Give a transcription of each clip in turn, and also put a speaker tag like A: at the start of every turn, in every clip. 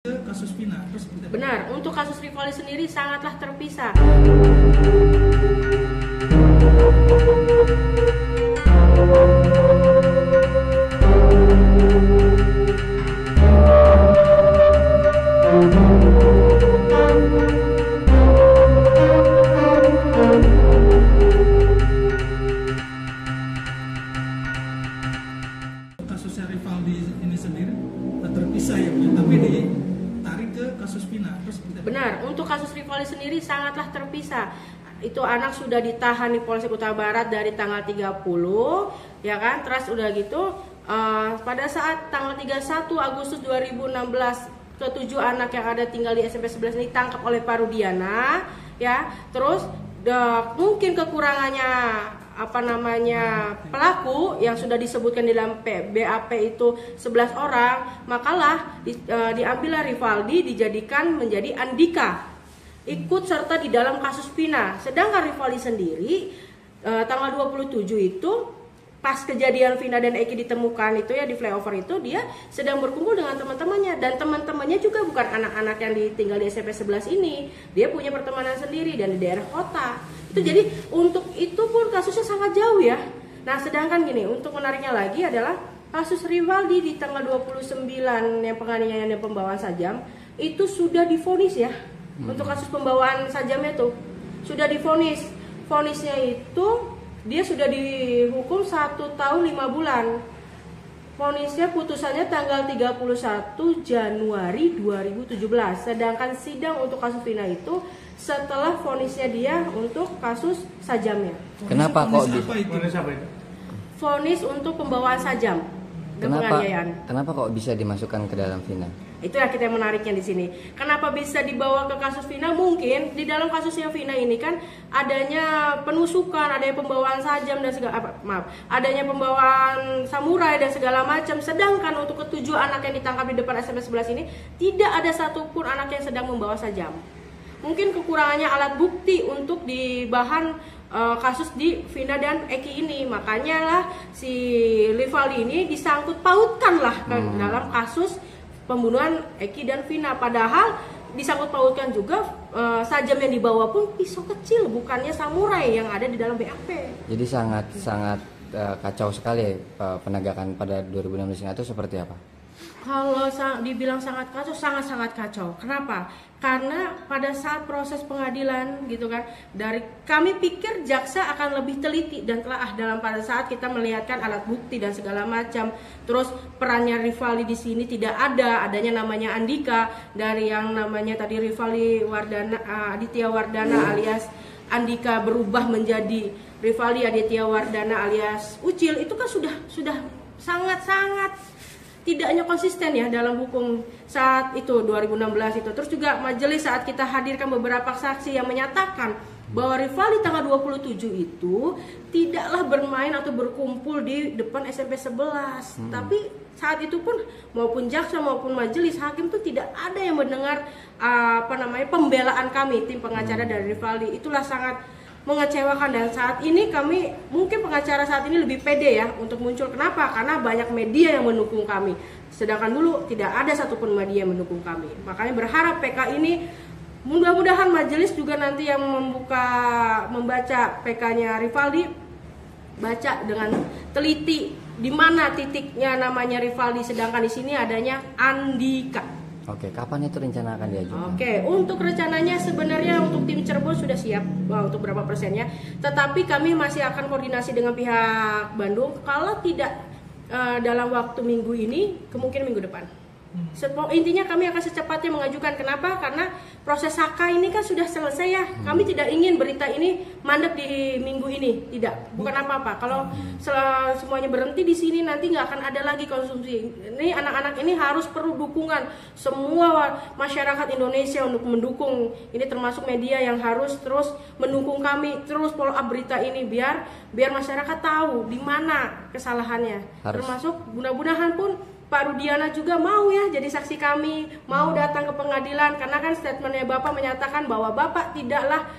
A: Kasus Vina.
B: Benar, untuk kasus Rivaldi sendiri sangatlah terpisah.
A: Kasusnya Rivaldi ini sendiri terpisah ya, tapi ditarik ke kasus Vina.
B: Benar, untuk kasus Rivaldi sendiri sangatlah terpisah. Itu anak sudah ditahan di Polsek Kuta Barat dari tanggal 30, ya kan? Terus udah gitu, pada saat tanggal 31 Agustus 2016, ketujuh anak yang ada tinggal di SMP 11 ini ditangkap oleh Pak Rudiana, ya. Terus mungkin kekurangannya pelaku yang sudah disebutkan di dalam BAP itu 11 orang, makalah diambillah Rivaldi dijadikan menjadi Andika, ikut serta di dalam kasus Vina. Sedangkan Rivaldi sendiri tanggal 27 itu pas kejadian Vina dan Eki ditemukan itu ya di flyover itu, dia sedang berkumpul dengan teman-temannya, dan teman-temannya juga bukan anak-anak yang tinggal di SMP 11 ini. Dia punya pertemanan sendiri dan di daerah kota. Itu jadi untuk itu pun kasusnya sangat jauh ya. Nah, sedangkan gini, untuk menariknya lagi adalah kasus Rivaldi di tanggal 29 yang penganiayaan dan pembawaan sajam itu sudah divonis ya. Untuk kasus pembawaan sajamnya itu sudah divonis. Vonisnya itu dia sudah dihukum 1 tahun 5 bulan. Vonisnya putusannya tanggal 31 Januari 2017. Sedangkan sidang untuk kasus Vina itu setelah vonisnya dia untuk kasus sajamnya.
C: Kenapa kok
B: vonis untuk pembawaan sajam dan penganiayaan?
C: Kenapa kok bisa dimasukkan ke dalam Vina?
B: Itu ya kita menariknya di sini. Kenapa bisa dibawa ke kasus Vina? Mungkin di dalam kasusnya Vina ini kan adanya penusukan, adanya pembawaan sajam dan adanya pembawaan samurai dan segala macam. Sedangkan untuk ketujuh anak yang ditangkap di depan SMP 11 ini tidak ada satupun anak yang sedang membawa sajam. Mungkin kekurangannya alat bukti untuk di bahan kasus di Vina dan Eki ini. Makanya lah si Rivaldi ini disangkut pautkan lah ke dalam kasus pembunuhan Eki dan Vina, padahal disangkut pautkan juga sajam yang dibawa pun pisau kecil, bukannya samurai yang ada di dalam BAP.
C: Jadi sangat kacau sekali penegakan pada 2016 itu seperti apa?
B: Kalau dibilang sangat kacau, sangat kacau. Kenapa? Karena pada saat proses pengadilan gitu kan, dari kami pikir jaksa akan lebih teliti dan telaah dalam pada saat kita melihatkan alat bukti dan segala macam. Terus perannya Rivaldi di sini tidak adanya namanya Andika, dari yang namanya tadi Rivaldi Aditya Wardana alias Andika berubah menjadi Rivaldi Aditya Wardana alias Ucil. Itu kan sudah sangat tidaknya konsisten ya dalam hukum saat itu 2016 itu. Terus juga majelis saat kita hadirkan beberapa saksi yang menyatakan bahwa Rivaldi tanggal 27 itu tidaklah bermain atau berkumpul di depan SMP 11. Tapi saat itu pun maupun jaksa maupun majelis hakim itu tidak ada yang mendengar pembelaan kami tim pengacara dari Rivaldi. Itulah sangat mengecewakan, dan saat ini kami mungkin pengacara saat ini lebih pede ya untuk muncul. Kenapa? Karena banyak media yang mendukung kami, sedangkan dulu tidak ada satupun media yang mendukung kami. Makanya berharap PK ini mudah-mudahan majelis juga nanti yang membaca PK-nya Rivaldi baca dengan teliti di mana titiknya namanya Rivaldi, sedangkan di sini adanya Andika.
C: Oke, kapan itu rencana akan diajukan?
B: Oke, untuk rencananya sebenarnya untuk tim Cirebon sudah siap untuk berapa persennya. Tetapi kami masih akan koordinasi dengan pihak Bandung. Kalau tidak dalam waktu minggu ini, kemungkinan minggu depan. Intinya kami akan secepatnya mengajukan. Kenapa? Karena proses HK ini kan sudah selesai ya. Kami tidak ingin berita ini mandek di minggu ini. Tidak, bukan apa-apa. Kalau semuanya berhenti di sini nanti nggak akan ada lagi konsumsi. Ini anak-anak ini harus perlu dukungan semua masyarakat Indonesia untuk mendukung. Ini termasuk media yang harus terus mendukung kami, terus follow up berita ini biar masyarakat tahu di mana kesalahannya. Termasuk mudah-mudahan pun Pak Rudiana juga mau ya jadi saksi kami, mau datang ke pengadilan, karena kan statementnya Bapak menyatakan bahwa Bapak tidaklah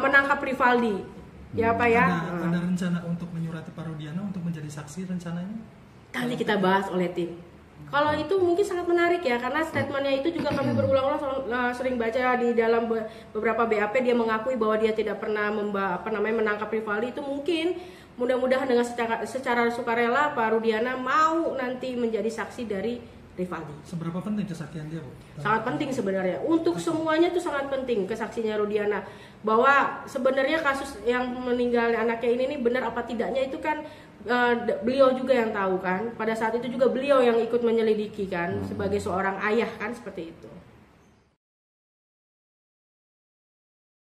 B: menangkap Rivaldi. Ya Pak ya.
A: Ada rencana untuk menyurati Pak Rudiana untuk menjadi saksi rencananya?
B: Nanti kita bahas oleh tim. Kalau itu mungkin sangat menarik ya, karena statementnya itu juga kami berulang-ulang sering baca di dalam beberapa BAP, dia mengakui bahwa dia tidak pernah menangkap Rivaldi. Itu mungkin mudah-mudahan dengan secara sukarela Pak Rudiana mau nanti menjadi saksi dari Rivaldi.
A: Seberapa penting kesaksian dia, Bu?
B: Sangat penting sebenarnya. Untuk semuanya itu sangat penting kesaksiannya Rudiana. Bahwa sebenarnya kasus yang meninggal anaknya ini benar apa tidaknya itu kan beliau juga yang tahu kan. Pada saat itu juga beliau yang ikut menyelidiki kan sebagai seorang ayah kan, seperti itu.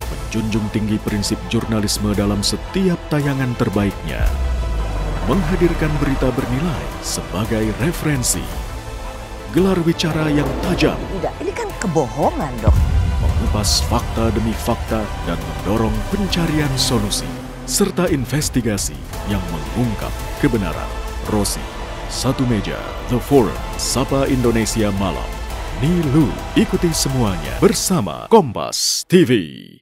D: Menjunjung tinggi prinsip jurnalisme dalam setiap tayangan terbaiknya. Menghadirkan berita bernilai sebagai referensi. Gelar bicara yang tajam.
E: Tidak, ini kan kebohongan, Dok.
D: Mengupas fakta demi fakta dan mendorong pencarian solusi. Serta investigasi yang mengungkap kebenaran. Rosi, Satu Meja, The Forum, Sapa Indonesia Malam. Nilu, ikuti semuanya bersama Kompas TV.